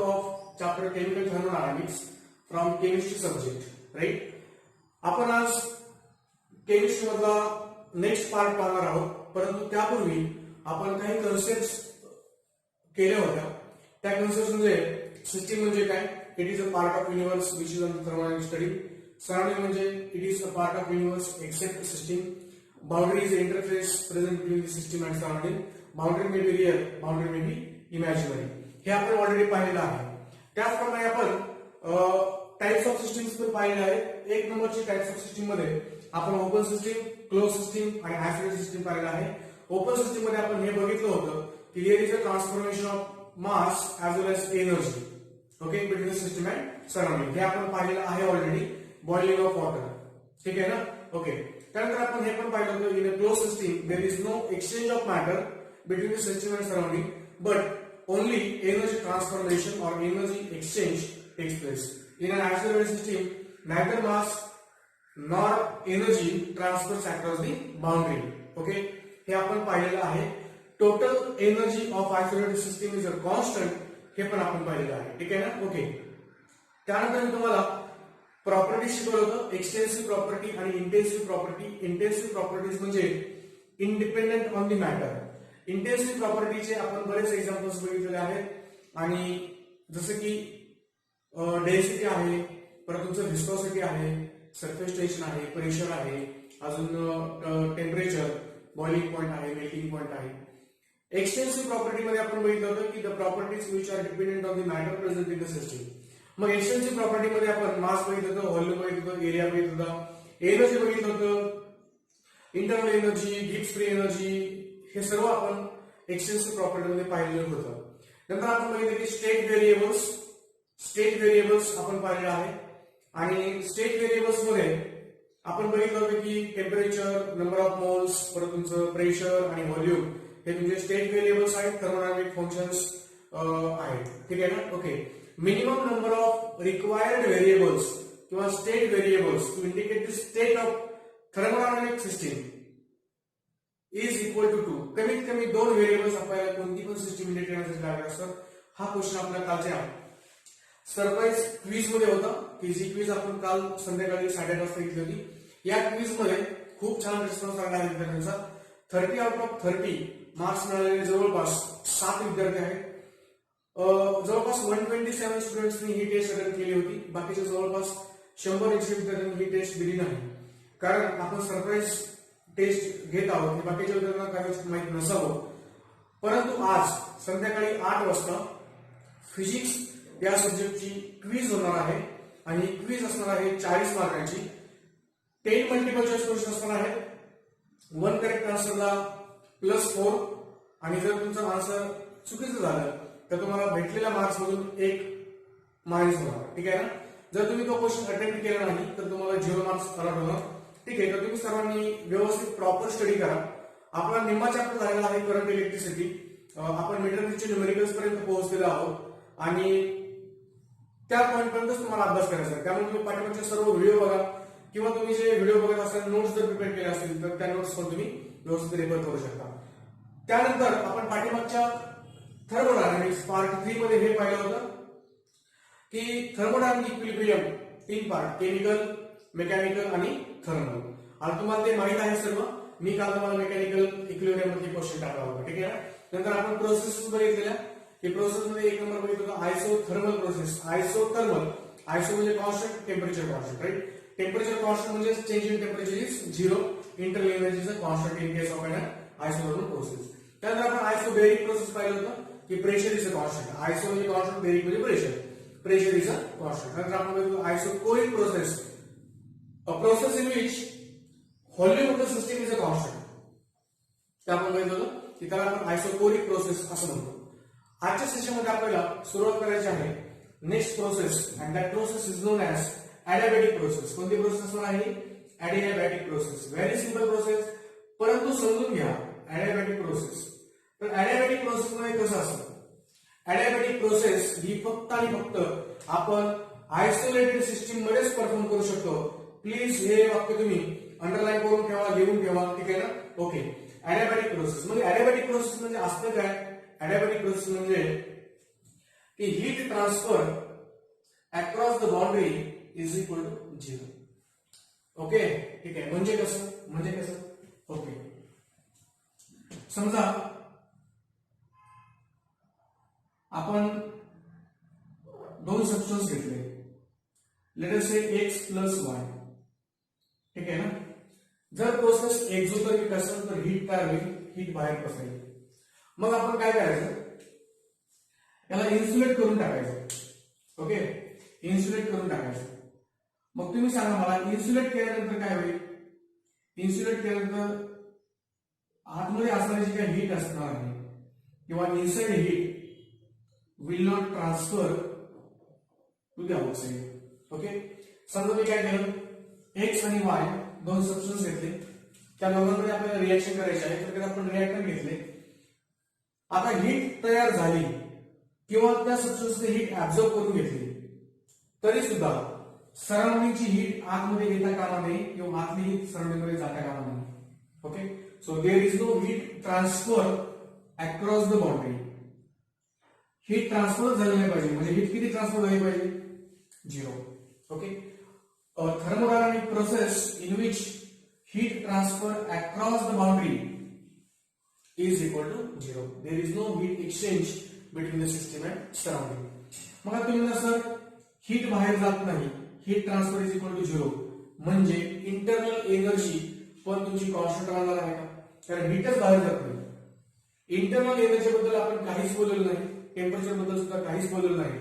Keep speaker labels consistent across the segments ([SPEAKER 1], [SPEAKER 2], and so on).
[SPEAKER 1] of chapter chemical thermodynamics from chemistry subject, right? आपण आज chemistry मधला नेक्स्ट पार्ट पाहणार आहोत, परंतु त्यापूर्वी आपण काही कन्सेप्ट्स केल्या होत्या. त्या कन्सेप्ट्स म्हणजे सिस्टीम म्हणजे काय, it is a part of universe which is under thermodynamic study. Surrounding म्हणजे it is a part of universe except system. Boundary is interface present between the system and surrounding. Boundary may be real, boundary may be imaginary. हे आपण already पाहिलेलं आहे. त्याचप्रमाणे आपण types of systems पण पाहिलेले आहेत. एक नंबरची टाइप्स ऑफ सिस्टीम मध्ये आपण ओपन सिस्टीम, क्लोज सिस्टीम आणि आयसोलेटेड सिस्टीम पाहिलेलं आहे. ओपन सिस्टीम मध्ये आपण हे बघितलं होतं की there is a transformation of mass as well as energy, okay, between system and surrounding. हे आपण पाहिलेलं आहे ऑलरेडी. बॉइलिंग ऑफ वॉटर, ठीक आहे ना, ओके. त्यानंतर आपण हे पण पाहिलं होतं in a close system there is no exchange of matter between the system and surrounding, but only energy transformation और energy exchange takes place. In an isolated system, neither mass nor energy transfers across the boundary. Okay, हे आपण पाहिलेलं आहे. Total energy of isolated system is a constant, हे पण आपण पाहिलेलं आहे, ठीक आहे ना, ओके. त्यानंतर मी तुम्हाला प्रॉपर्टी शिकवलं होतं, एक्सटेन्सिव्ह प्रॉपर्टी आणि इंटेन्सिव्ह प्रॉपर्टी. इंटेन्सिव्ह प्रॉपर्टीज म्हणजे independent on the matter. Intensive प्रॉपर्टीचे आपण बरेच एक्झाम्पल्स बघितलेले आहेत, आणि जसं की डेन्सिटी आहे, परत तुमचं व्हिस्कोसिटी आहे, सरफेस टेन्शन आहे, प्रेशर आहे, अजून टेम्परेचर, बॉइलिंग पॉइंट आहे, मेल्टिंग पॉइंट आहे. एक्सटेन्सिव्ह प्रॉपर्टी मध्ये आपण बघितलं होतं की the properties which are dependent on the matter present in the system. मग एक्सटेन्सिव्ह प्रॉपर्टी मध्ये आपण मास बघितलं होतं, व्हॉल्यूम बघितलं होतं, एरिया बघितलं होतं, एनर्जी बघितलं होतं, internal energy, Gibbs free energy, हे सर्व आपण एक्सटेन्सिव्ह प्रॉपर्टी मध्ये पाहिलेलं होतं. नंतर आपण बघितलं की स्टेट व्हेरिएबल्स. स्टेट व्हेरिएबल्स आपण पाहिले आहे, आणि स्टेट व्हेरिएबल्स मध्ये आपण बघितलं होतं की टेम्परेचर, नंबर ऑफ मोल्स, परत तुमचं प्रेशर आणि व्हॉल्यूम हे तुमचे स्टेट व्हेरिएबल्स आहेत, थर्मोडायनामिक फंक्शन्स आहेत, ठीक आहे ना, okay. Minimum number of required variables किंवा state variables to indicate the state of thermodynamic system is equal to 2. कमीत कमी 2 व्हेरिएबल्स आपल्याला कोणती पण सिस्टीम इंडिकेट करण्यासाठी लागत असतात. हा क्वेश्चन आपल्या कालच्या सरप्राईज क्विज मध्ये होता, की जी क्विज आपण काल संध्याकाळी 8:30 वाजता घेतली होती. या क्विज मध्ये खूप छान रिस्पॉन्स आला आहे विद्यार्थ्यांचा. 30 आउट ऑफ 30 मार्क्स मिळालेले जवळपास 7 विद्यार्थी आहेत. जवळपास 127 स्टुडंट्सनी ही टेस्ट अटेंड केली होती. बाकीच्या जवळपास 100-100 विद्यार्थ्यांनी ही टेस्ट दिली नाही, कारण आपण सरप्राईज टेस्ट घेत आहोत हे बाकीच्या विद्यार्थ्यांना काही माहित नसावं. परंतु आज संध्याकाळी 8 वाजता फिजिक्स या सब्जेक्टची क्विज होणार आहे, आणि क्विज असणार आहे 40 मार्कांची. 10 मल्टिपल चॉईस क्वेश्चन असणार आहेत. 1 करेक्ट आन्सरला +4, आणि जर तुमचं आन्सर चुकीचं झालं तर तुम्हाला भेटलेल्या मार्क्स मधून 1 मायनस होणार, ठीक आहे ना. जर तुम्ही तो क्वेश्चन अटेम्प्ट केला नाही तर तुम्हाला 0 मार्क्स अलॉट होणार, ठीक आहे. तर तुम्ही सर्वांनी व्यवस्थित प्रॉपर स्टडी करा. आपला निम्मा चॅप्टर झालेला आहे करंट इलेक्ट्रिसिटी. आपण मीटरचे न्यूमेरिकल्स पर्यंत पोहोचलेलो आहोत, आणि त्या पॉईंट पर्यंतच तुम्हाला अभ्यास करायचा आहे. त्यामुळे तुम्ही पाठीमागचे सर्व व्हिडिओ बघा, किंवा तुम्ही जे व्हिडिओ बघत असाल, नोट्स जर प्रिपेअर केले असतील तर त्या नोट्स पण तुम्ही व्यवस्थित रेफर करू शकता. त्यानंतर आपण पाठीमागच्या थर्मोडायनामिक्स पार्ट 3 मध्ये हे पाहिलं होतं की thermodynamic equilibrium 3 part, chemical, mechanical आणि थर्मल. आणि तुम्हाला ते माहित आहे सर्व. मी काल तुम्हाला मेकॅनिकल इक्विलिब्रियम मध्ये क्वेश्चन टाकला होता, ठीक आहे ना. नंतर आपण प्रोसेस बघितलेल्या, की प्रोसेस मध्ये 1 नंबर बघितलं होतं आयसोथर्मल प्रोसेस. आयसोथर्मल, आयसो म्हणजे constant, temperature constant, right. Temperature constant म्हणजे change in temperature is 0, internal energy is constant in case of an isothermal process. त्यानंतर आपण आयसोबेरिक प्रोसेस पाहिलं होतं की pressure is a constant. Iso म्हणजे constant, baric म्हणजे pressure, pressure is a constant. नंतर आपण बघितलं isochoric process, a process in which volume of the system is a constant. ते आपण बघितलं होतं की त्याला आपण आयसोकोरिक प्रोसेस असं म्हणतो. आजच्या सेशनमध्ये आपल्याला सुरुवात करायची आहे next process, and that process is non as adiabatic process. कोणती प्रोसेस असणार आहे? Adiabatic process. Very simple process, परंतु समजून घ्या ॲडियाबॅटिक प्रोसेस. तर ॲडियाबॅटिक प्रोसेस मध्ये कसं असतं? ॲडियाबॅटिक प्रोसेस ही फक्त आणि फक्त आपण आयसोलेटेड सिस्टीम मध्येच परफॉर्म करू शकतो. प्लीज हे वाक्य तुम्ही अंडरलाईन करून ठेवा, लिहून ठेवा, ठीक आहे ना, ओके. ॲडियाबॅटिक प्रोसेस म्हणजे ॲडियाबॅटिक प्रोसेस म्हणजे असतं काय? ॲडियाबॅटिक प्रोसेस म्हणजे की heat transfer across the boundary is equal to 0. Okay, ठीक आहे. म्हणजे कसं ओके, समजा आपण दोन सबस्टन्स घेतले, लेट अस से x प्लस y. ठीक आहे ना. जर प्रोसेस एक्झोथर्मिक असेल तर हीट तयार होईल, हीट बाहेर पसरेल. मग आपण काय करायचं, याला इन्सुलेट करून टाकायचं. ओके, इन्सुलेट करून टाकायचं. मग तुम्ही सांगा मला, इन्सुलेट केल्यानंतर काय होईल? इन्सुलेट केल्यानंतर आतमध्ये असणारी जी काही हीट असणार आहे किंवा inside heat will not transfer to the outside. Okay, समजा मी काय केलं, एक्स आणि वाय दोन सबस्टन्स घेतले, त्या दोघांमध्ये आपल्याला रिएक्शन करायचे आहे, तर आपण रिएक्टंट घेतले. आता हीट तयार झाली किंवा त्या सबस्टन्सने हीट ऍब्झॉर्ब करून घेतली, तरी सुद्धा सराउंडिंगची हीट आतमध्ये येता कामा नये किंवा आतली हीट सराउंडिंग मध्ये जाता कामा नये. Okay, so there is no heat transfer across the boundary. Heat transfer झाली नाही पाहिजे, म्हणजे हीट किती ट्रान्सफर झाली पाहिजे? 0. Okay, thermodynamic process in which heat transfer across the boundary is equal to 0. There is no heat exchange between the system and surrounding. मग आता तुम्ही म्हणा सर हीट बाहेर जात नाही, heat transfer is equal to 0, म्हणजे इंटरनल एनर्जी पण तुमची कॉन्स्टंट राहणार आहे का? कारण हीटच बाहेर जात नाही. इंटरनल एनर्जी बद्दल आपण काहीच बोललेलं नाही, टेम्परेचर बद्दल सुद्धा काहीच बोललेलं नाही.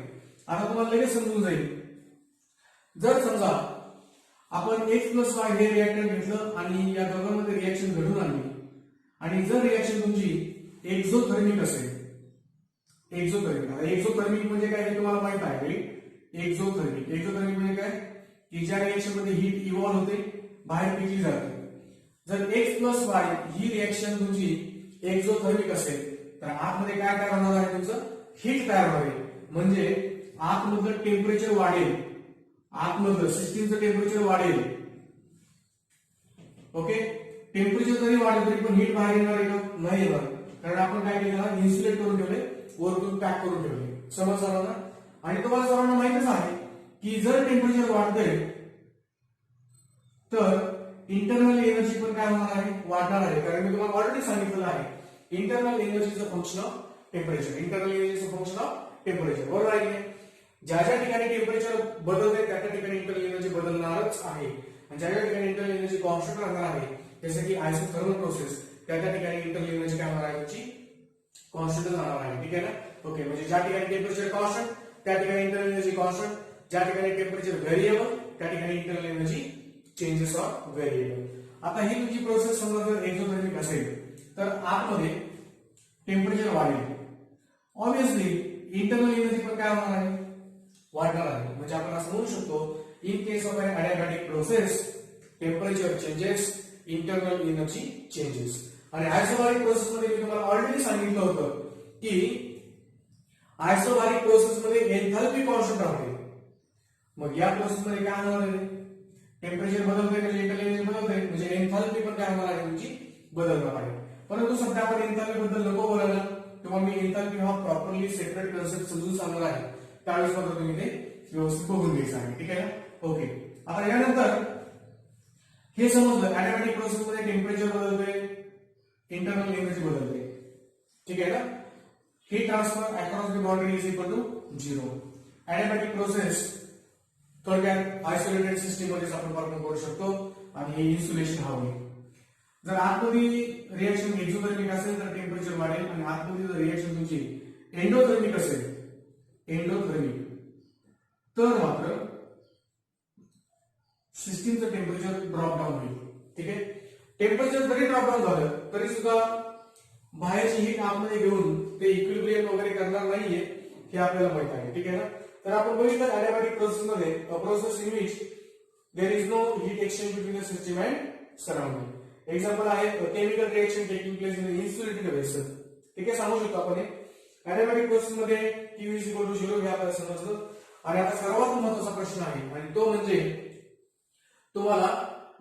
[SPEAKER 1] आता तुम्हाला लगेच समजून जाईल, जर समजा आपण x प्लस y हे रिएक्टंट घेतलं आणि या दोघांमध्ये रिएक्शन घडून आणली, आणि जर रिएक्शन तुमची एक्झोथर्मिक असेल, एक्झोथर्मिक म्हणजे काय हे तुम्हाला माहित आहे. एक्झोथर्मिक म्हणजे काय, की ज्या रिएक्शन मध्ये हीट इव्हॉल्व होते, बाहेर फेकली जाते. जर x प्लस y ही रिएक्शन तुमची एक्झोथर्मिक असेल तर आतमध्ये काय तयार होणार आहे, तुमचं हीट तयार होणार आहे. म्हणजे आतमधलं टेम्परेचर वाढेल, आतमधलं सिस्टीमचं टेम्परेचर वाढेल. ओके, टेम्परेचर जरी वाढेल तरी पण हीट बाहेर येणार आहे का? नाही येणार, कारण आपण काय केलं, इन्सुलेट करून ठेवले, वरतून पॅक करून ठेवले. समज सर्वांना. आणि तुम्हाला सर्वांना माहितच आहे की जर टेम्परेचर वाढतंय तर इंटरनल एनर्जी पण काय होणार आहे, वाढणार आहे. कारण मी तुम्हाला ऑलरेडी सांगितलेलं आहे, इंटरनल एनर्जीचं फंक्शन ऑफ टेम्परेचर, इंटरनल एनर्जीचं फंक्शन ऑफ टेम्परेचर. बरोबर आहे की ज्या ज्या ठिकाणी टेम्परेचर बदलते त्या त्या ठिकाणी इंटरनल एनर्जी बदलणारच आहे, आणि ज्या ज्या ठिकाणी इंटरनल एनर्जी कॉन्स्टंट राहणार आहे, जसे की आयसोथर्मल प्रोसेस, त्या त्या ठिकाणी इंटरनल एनर्जी काय होणार आहे, तुमची कॉन्स्टंट राहणार आहे. ठीक आहे ना. ओके, म्हणजे ज्या ठिकाणी टेम्परेचर कॉन्स्टंट त्या ठिकाणी इंटरनल एनर्जी कॉन्स्टंट, ज्या ठिकाणी टेम्परेचर व्हेरिएबल त्या ठिकाणी internal energy changes of variable. आता ही तुमची प्रोसेस समजा जर एक्झोथर्मिक असेल तर आतमध्ये टेम्परेचर वाढेल, ऑब्विसली इंटरनल एनर्जी पण काय होणार आहे, वाढणार आहे. म्हणजे आपण असं म्हणू शकतो, in case of an adiabatic process temperature changes, internal energy changes. आणि आयसोबारिक प्रोसेस मध्ये मी तुम्हाला ऑलरेडी सांगितलं होतं की आयसोबारिक प्रोसेस मध्ये एन्थॅल्पी कॉन्स्टंट राहते. मग या प्रोसेस मध्ये काय होणार आहे, टेम्परेचर बदलते म्हणजे इंटरनल एनर्जी बदलते, म्हणजे एन्थॅल्पी पण काय होणार आहे, तुमची बदलणार आहे. परंतु सध्या आपण एन्थॅल्पी बद्दल नको बोलायला, तेव्हा मी एन्थॅल्पी हा प्रॉपरली सेपरेट कन्सेप्ट समजून सांगणार आहे. त्यावेळेस मात्र तुम्ही ते व्यवस्थित बघून घ्यायचं आहे. ठीक आहे ना. ओके, आता यानंतर हे समजलं, ऍडियाबॅटिक प्रोसेस मध्ये टेम्परेचर बदलते, इंटरनल एनर्जी बदलते. ठीक आहे ना. Heat transfer across the boundary is equal to 0. Adiabatic process थोडक्यात आयसोलेटेड सिस्टीम मध्ये आपण परफॉर्म करू शकतो, आणि हे इन्सुलेशन हवे. जर आतमध्ये रिएक्शन एक्झोथर्मिक असेल तर टेम्परेचर वाढेल, आणि आतमध्ये जर रिएक्शन तुमची एंडोथर्मिक असेल, एंडोथर्मिक, तर मात्र सिस्टीमचं टेम्परेचर ड्रॉप डाऊन होईल. ठीक आहे. टेम्परेचर जरी ड्रॉप डाऊन झालं तरी सुद्धा बाहेरची हीट आतमध्ये घेऊन ते इक्विलिब्रियम वगैरे करणार नाहीये, हे आपल्याला माहित आहे. ठीक आहे ना. तर आपण बघितलं ऍडियाबॅटिक प्रोसेस मध्ये process in which there is no heat exchange between the system and surrounding. Example आहे chemical reaction taking place in insulated vessel. ठीक आहे, सांगू शकतो आपण. ऍडियाबॅटिक प्रोसेस मध्ये Q इज इक्वल टू 0 हे आपल्याला समजलं. आणि आता सर्वात महत्त्वाचा प्रश्न आहे, आणि तो म्हणजे तुम्हाला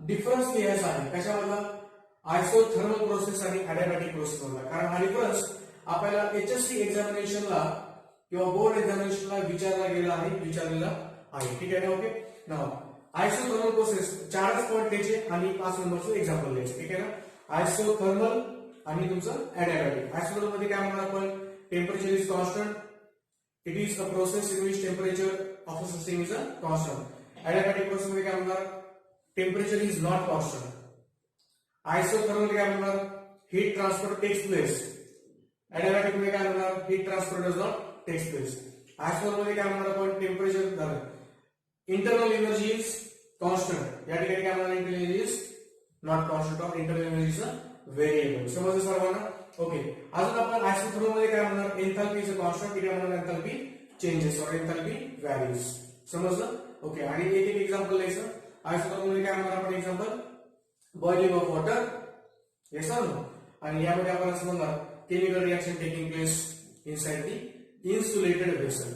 [SPEAKER 1] डिफरन्स लिहायचा आहे. कशामधला, आयसोथर्मल प्रोसेस आणि ऍडियाबॅटिक प्रोसेस मधला. कारण हा डिफरन्स आपल्याला HSC एक्झामिनेशनला किंवा बोर्ड एक्झामिनेशनला विचारलेला आहे. ठीक आहे ना? ओके. नाव आयसोथर्मल प्रोसेस 4च पॉईंट द्यायचे आणि 5 नंबरचं एक्झाम्पल द्यायचे. ठीक आहे ना? आयसोथर्मल आणि तुमचं ऍडियाबॅटिक. आयसोथर्मल मध्ये काय म्हणणार आपण? Temperature is constant. It is a process in which temperature of a system is a constant. Adiabatic process मध्ये काय म्हणणार? Temperature is not constant. Isothermal मध्ये काय म्हणणार? Heat transfer takes place. Adiabatic मध्ये काय म्हणणार? Heat transfer does not takes place. Isothermal मध्ये काय म्हणणार आपण? टेम्परेचर झालं. Internal energy is constant. या ठिकाणी काय म्हणणार? Internal energy is not constant or internal energy is a variable. समजलं सर्वांना? ओके. अजून आपण आयसोथर्मल मध्ये काय म्हणणार? Enthalpy is a constant. इथे म्हणणार enthalpy changes or enthalpy varies. समजलं? ओके. आणि एक एक्झाम्पल द्यायचं. आयसोथर्मल मध्ये काय म्हणणार आपण? Example boiling of water. Yes or no? आणि यामध्ये आपण असं म्हणणार chemical reaction taking place inside the insulated vessel.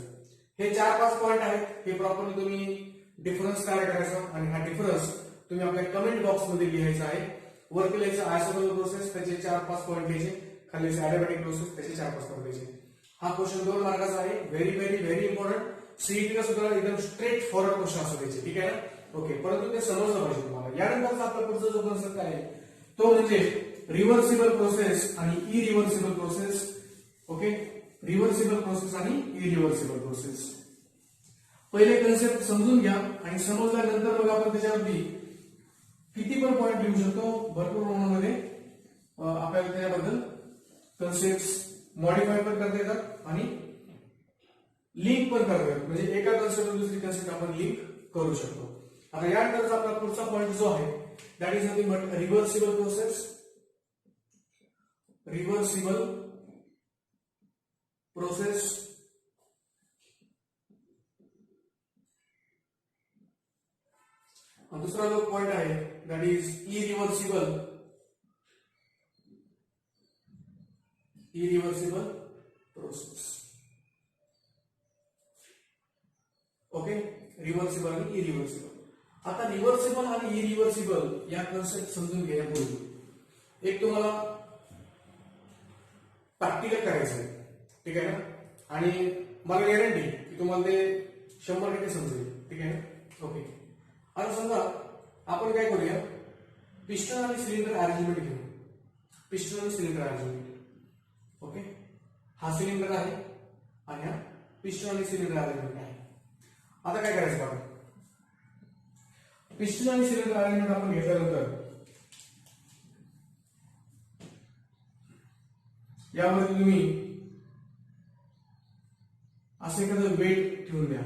[SPEAKER 1] हे 4-5 पॉईंट आहेत. हे प्रॉपरली तुम्ही डिफरन्स काय करायचा आणि हा डिफरन्स तुम्ही आपल्या कमेंट बॉक्स मध्ये लिहायचा आहे. वरती लिहायचं आयसोथर्मल प्रोसेस, त्याचे 4-5 पॉईंट द्यायचे. खाली ऍडियाबॅटिक प्रोसेस, त्याचे 4-5 पॉईंट द्यायचे. हा क्वेश्चन 2 मार्काचा आहे. Very very very important. सीईटीला सुद्धा एकदम स्ट्रेट फॉरवर्ड क्वेश्चन असं द्यायचे. ठीक आहे ना? ओके. परंतु ते समजलं पाहिजे तुम्हाला. यानंतरचा आपला पुढचा जो कन्सेप्ट आहे तो म्हणजे रिव्हर्सिबल प्रोसेस आणि irreversible process. Okay. Reversible process आणि इरिव्हर्सिबल प्रोसेस. पहिले कन्सेप्ट समजून घ्या आणि समजल्यानंतर मग आपण त्याच्यावरती किती पण पॉईंट लिहू शकतो. भरपूर प्रमाणामध्ये आपल्याला त्याबद्दल कन्सेप्ट मॉडिफाय पण करता येतात आणि लिंक पण करता येतात. म्हणजे एका कन्सेप्ट दुसरी कन्सेप्ट आपण लिंक करू शकतो. आता यानंतरचा आपला पुढचा पॉईंट जो आहे that is nothing but reversible process. Reversible process दुसरा जो पॉइंट आहे that is irreversible. Irreversible process. Okay. Reversible आणि इरिव्हर्सिबल. आता रिव्हर्सिबल आणि इरिव्हर्सिबल या कन्सेप्ट समजून घेण्यापूर्वी एक तुम्हाला प्रॅक्टिकल करायचं आहे. ठीक आहे ना? आणि मला गॅरंटी की तुम्हाला ते 100% समजेल. ठीक आहे ना? ओके. आता समजा आपण काय करूया? पिस्टन आणि सिलेंडर अरेंजमेंट घेऊ. पिस्टन आणि सिलेंडर अरेंजमेंट. ओके. हा सिलेंडर आहे आणि हा पिस्टन आणि सिलेंडर अरेंजमेंट आहे. आता काय करायचं आपण? पिस्टन आणि सिलेंडर अरेंजमेंट आपण घेतल्यानंतर यामध्ये तुम्ही असं एखादं वेट ठेवून द्या.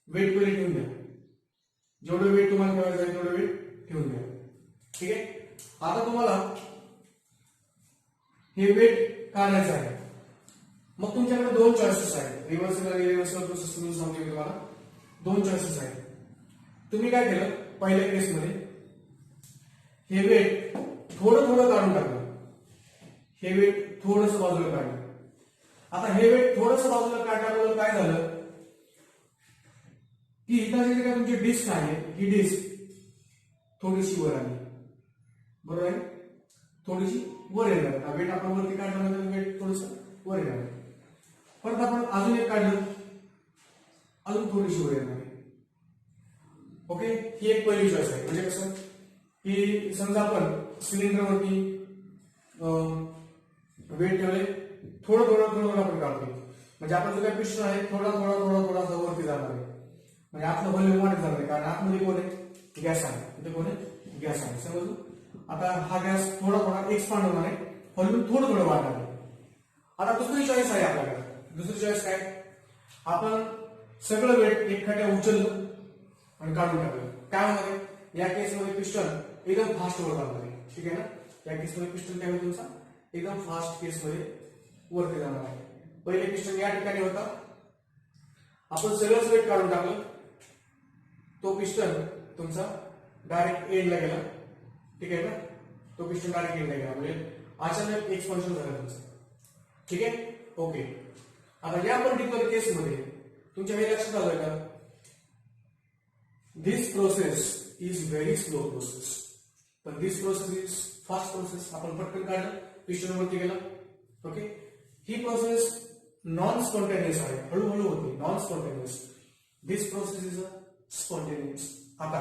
[SPEAKER 1] वेट पहिले ठेवून द्या. जेवढं वेट तुम्हाला ठेवायचं आहे तेवढं वेट ठेवून द्या. ठीक आहे. आता तुम्हाला हे वेट काढायचं आहे. मग तुमच्याकडे 2 चॉईसेस आहेत. रिव्हर्सिबल आणि इरिव्हर्सिबल प्रोसेस म्हणून सांगतो मी तुम्हाला. 2 चॉईसेस आहेत. तुम्ही काय केलं? पहिल्या केसमध्ये हे वेट थोडं थोडं काढून टाकलं. हे वेट थोडंसं बाजूला काढलं. आता हे वेट थोडंसं बाजूला काढल्यामुळे काय झालं की इथं जे काय तुमची डिस्क आहे ही डिस्क थोडीशी वर आली. बरोबर आहे? थोडीशी वर येणार. हा वेट आपण वरती काढल्यानंतर वेट थोडंसं वर येणार. परत आपण अजून एक काढलं, अजून थोडीशी वर येणार. ओके. ही एक पहिली चॉईस आहे. म्हणजे कसं की समजा आपण सिलेंडरवरती वेट ठेवले, थोडं थोडं थोडं थोडं आपण काढतोय. म्हणजे आपण जो काही पिस्टन आहे थोडा थोडा थोडा थोडासा वरती जाणार आहे. म्हणजे आतलं व्हॉल्यूम वाढत जाणार आहे. कारण आतमध्ये कोण आहे? गॅस आहे. इथे कोण आहे? गॅस आहे. समजलं? आता हा गॅस थोडा थोडा एक्सपांड होणार आहे. व्हॉल्यूम थोडं थोडं वाढणार आहे. आता दुसरी चॉईस आहे आपल्याकडे. दुसरी चॉईस काय? आपण सगळं वेट एकखाट्या उचललं आणि काढून टाकलं. काय होणार आहे? या केसमध्ये पिस्टन एकदम फास्ट वर जाणार आहे. ठीक आहे ना? या केसमध्ये पिस्टन काय होईल तुमचा? एकदम फास्ट केसमध्ये वरती जाणार आहे. पहिले पिस्टन या ठिकाणी होता. आपण सगळंच वेट काढून टाकलं. तो पिस्टन तुमचा डायरेक्ट एंडला गेला. ठीक आहे ना? तो पिस्टन डायरेक्ट एंडला गेला. म्हणजे अचानक एक्सपान्शन झालं तुमचं. ठीक आहे? ओके. आता या पर्टिक्युलर केसमध्ये तुमच्या हे लक्षात आलं का? This process is very slow process. पण this process is fast process. आपण पटकन काढलं, पिस्टन वरती गेला. ओके. ही प्रोसेस नॉन स्पॉन्टेनियस आहे, हळूहळू होते, non spontaneous. This process is a spontaneous. आता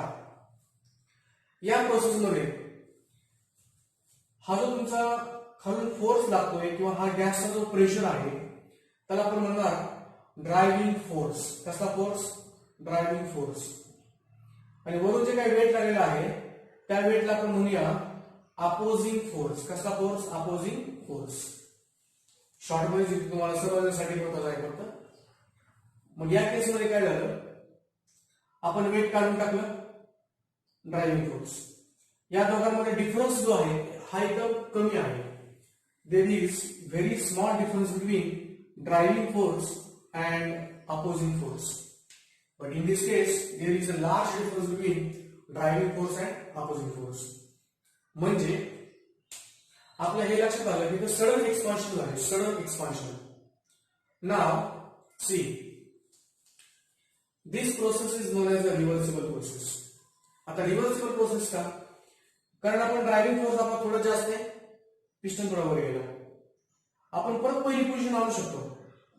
[SPEAKER 1] या प्रोसेसमध्ये हा जो तुमचा खालून फोर्स लागतोय किंवा हा गॅसचा जो प्रेशर आहे त्याला आपण म्हणणार ड्रायव्हिंग फोर्स. कसला फोर्स? Driving force. आणि वरून जे काही वेट लागलेला आहे त्या वेटला आपण म्हणूया अपोजिंग फोर्स. कसला फोर्स? Opposing force. शॉर्ट मध्ये तुम्हाला समजण्यासाठी होतं आहे फक्त. मग या केसमध्ये काय झालं, आपण वेट काढून टाकलं, ड्रायव्हिंग फोर्स. या दोघांमध्ये डिफरन्स जो आहे हा एकदम कमी आहे. There is very small difference between driving force and opposing force. But in this case there is a large difference between driving force and opposing force. म्हणजे आपल्या हे लक्षात आलं की सडन एक्सपान्शन आहे, sudden expansion. Now see this process is non as a reversible process. आता reversible process का? कारण आपण ड्रायव्हिंग फोर्स आपण थोडं जास्त आहे, पिस्टन थोडा वर गेला, आपण परत पहिली पोझिशन आणू शकतो,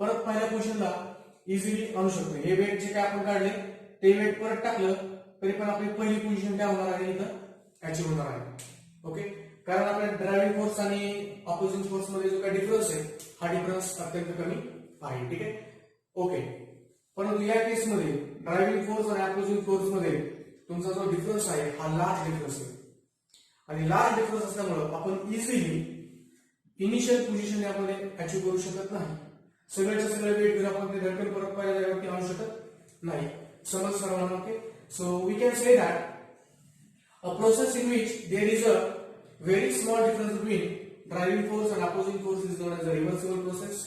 [SPEAKER 1] परत पहिल्या पोझिशनला इझिली आणू शकतो. हे वेट जे काय आपण काढले ते वेट परत टाकलं तरी पण आपली पहिली पोझिशन काय होणार आहे, इथं अचीव्ह होणार आहे. ओके, कारण आपल्या ड्रायव्हिंग फोर्स आणि अपोजिंग फोर्स मध्ये जो काही डिफरन्स आहे हा डिफरन्स अत्यंत कमी आहे. ठीक आहे, ओके. परंतु या केसमध्ये ड्रायव्हिंग फोर्स आणि अपोजिंग फोर्स मध्ये तुमचा जो डिफरन्स आहे हा लार्ज डिफरन्स आहे. आणि लार्ज डिफरन्स असल्यामुळे आपण इझिली इनिशियल पोझिशन यामध्ये अचीव्ह करू शकत नाही. सगळ्याच्या सगळ्या वेट जर आपण ते धडकन परत पहिल्या जागेवरती आणू शकत नाही. समज सर्वांना. Okay, so we can say that a process in which there is a very small difference between driving force and opposing force is known as a reversible process.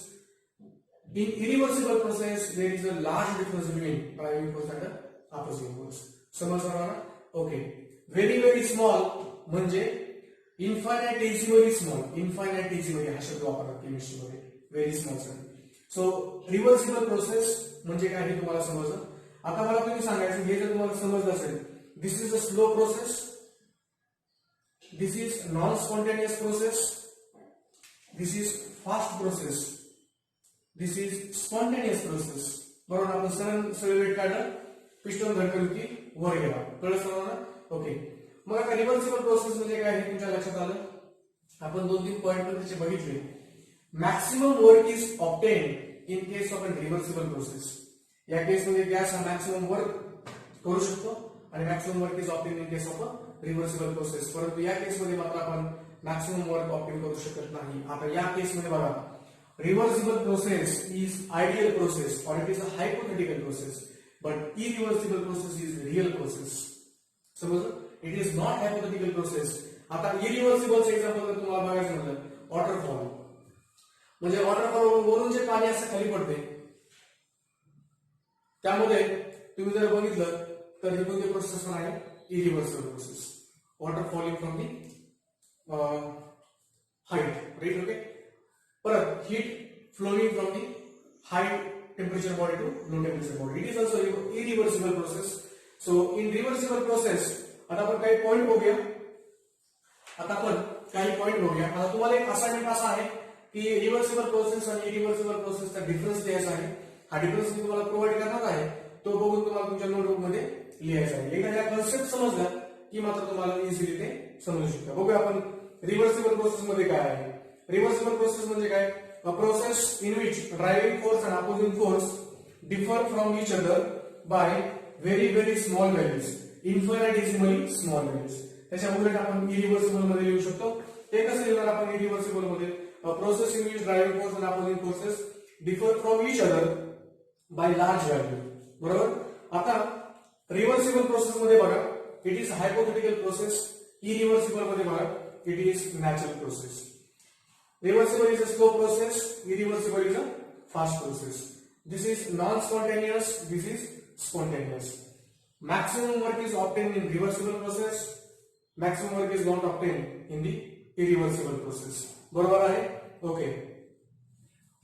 [SPEAKER 1] In irreversible process there is a large difference between driving force and the opposing force. समज सर्वांना. Okay, very small म्हणजे इन्फायनाइटेसिमली small. इन्फायनाइटेसिमली हा शब्द वापरतात केमिस्ट्रीमध्ये, very small साठी. So reversible process म्हणजे काय हे तुम्हाला समजलं. आता मला तुम्ही सांगायचं, हे जर तुम्हाला समजलं असेल, this is a slow process, this is non-spontaneous process, this is fast process, this is spontaneous process. बरोबर, आपण सरळ वेट काढलं, पिस्टन धडकन की वर गेला, कळलं सर्वांना. ओके, मग आता रिव्हर्सिबल प्रोसेस म्हणजे काय हे तुमच्या लक्षात आलं. आपण 2-3 पॉइंट पण त्याचे बघितले. Maximum work is obtained in case of a reversible process. या केसमध्ये गॅस हा मॅक्सिमम वर्क करू शकतो आणि maximum work is obtain in case of a reversible process. परंतु या केसमध्ये मात्र आपण मॅक्सिमम वर्क ऑब्टेन करू शकत नाही. आता या केसमध्ये बघा, reversible process is ideal process और it is a hypothetical process, but irreversible process is real process. समजलं, it is not hypothetical process. आता इरिव्हर्सिबलचं एक्झाम्पल जर तुम्हाला बघायचं म्हटलं, वॉटरफॉल. म्हणजे वॉटरफॉल वरून जे पाणी असं खाली पडते त्यामध्ये तुम्ही जर बघितलं तर ही कोणती प्रोसेस पण आहे, irreversible process. Water falling from the height, right. Okay, परत heat flowing from the high temperature body to low temperature body. It is also irreversible process. So in reversible process आता आपण काही पॉइंट बघूया. आता तुम्हाला एक असाइनमेंट असा आहे की रिव्हर्सिबल प्रोसेस आणि इरिव्हर्सिबल प्रोसेसचा डिफरन्स द्यायचा आहे. हा डिफरन्स मी तुम्हाला प्रोव्हाइड करणार आहे, तो बघून तुम्हाला तुमच्या नोटबुक मध्ये लिहायचा आहे. एकदा या कन्सेप्ट समजला की मात्र तुम्हाला इझिली ते समजू शकता. बघूया आपण रिव्हर्सिबल प्रोसेस मध्ये काय आहे. रिव्हर्सिबल प्रोसेस म्हणजे काय, a process in which driving force and opposing force differ from each other by very small values, infinitesimally small values. त्याच्या उलट आपण इरिव्हर्सिबल मध्ये लिहू शकतो. ते कसं लिहिणार आपण इरिव्हर्सिबल मध्ये, अ process in which driving force and opposing forces differ from each other by large value. बरोबर. आता रिव्हर्सिबल प्रोसेस मध्ये बघा, it is hypothetical process. Irreversible मध्ये बघा, it is natural process. Reversible is a slow process, irreversible is a fast process. This is non spontaneous, this is spontaneous. Maximum work is obtained in reversible process, maximum work is not obtained in the irreversible process. बरोबर आहे. Okay,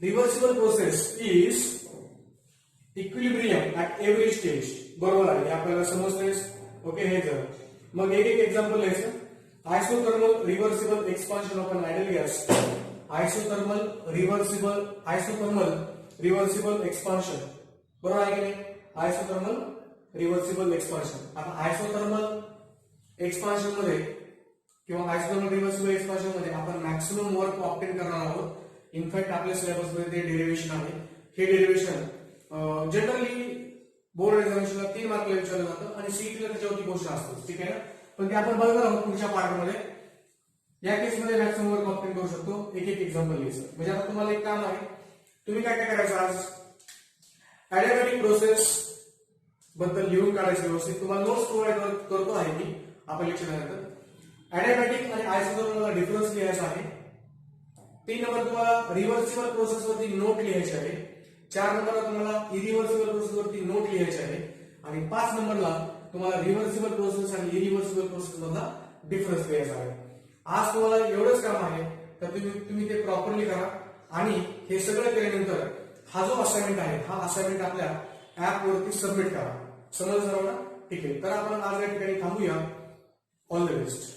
[SPEAKER 1] reversible process is equilibrium at every stage. बरोबर आहे, हे आपल्याला समजतेस. Okay, हे जर मग एक एक्झाम्पल लिहायचं. Isothermal reversible expansion of an ideal gas. Isothermal reversible expansion, बरोबर आहे की नाही? Isothermal reversible expansion. आता आयसोथर्मल एक्सपान्शन मध्ये किंवा आयसोथर्मल रिव्हर्सिबल एक्सपान्शन मध्ये आपण मॅक्सिमम वर्क ऑब्टेन करणार आहोत. इनफॅक्ट आपल्या सिलेबस मध्ये ते डेरिव्हेशन आहे. हे डेरिव्हेशन जनरली बोर्ड एक्झामिनेशनला 3 मार्कला विचारलं जातं आणि सीईटीला त्याच्यावरती क्वेश्चन असतो, ठीक आहे ना? पण ते आपण बघणार आहोत पुढच्या पार्टमध्ये. या केसमध्ये मॅक्सिमम वर्क ऑब्टेन करू शकतो. एक एक एक्झाम्पल लिहायचं. म्हणजे आता तुम्हाला एक काम आहे, तुम्ही काय काय करायचं आज ऍडियाबॅटिक प्रोसेस बद्दल लिहून काढायचं व्यवस्थित. तुम्हाला नोट्स प्रोव्हाइड करतो आहे मी आपण लेक्चर नंतर. ऍडियाबॅटिक आणि आयसोथर्मलचा डिफरन्स लिहायचा आहे. 3 नंबर तुम्हाला रिव्हर्सिबल प्रोसेस वरती नोट लिहायची आहे. 4 नंबरला तुम्हाला इरिव्हर्सिबल प्रोसेस वरती नोट लिहायची आहे. आणि 5 नंबरला तुम्हाला रिव्हर्सिबल प्रोसेस आणि इरिव्हर्सिबल प्रोसेस मधला डिफरन्स लिहायचा आहे. आज तुम्हाला एवढंच काम आहे, तर तुम्ही ते प्रॉपरली करा. आणि हे सगळं केल्यानंतर हा जो असाइनमेंट आहे, हा असाइनमेंट आपल्या ऍप वरती सबमिट करा. समजलं सर्वांना? ठीक आहे. तर आपण आज या ठिकाणी थांबूया. All the best.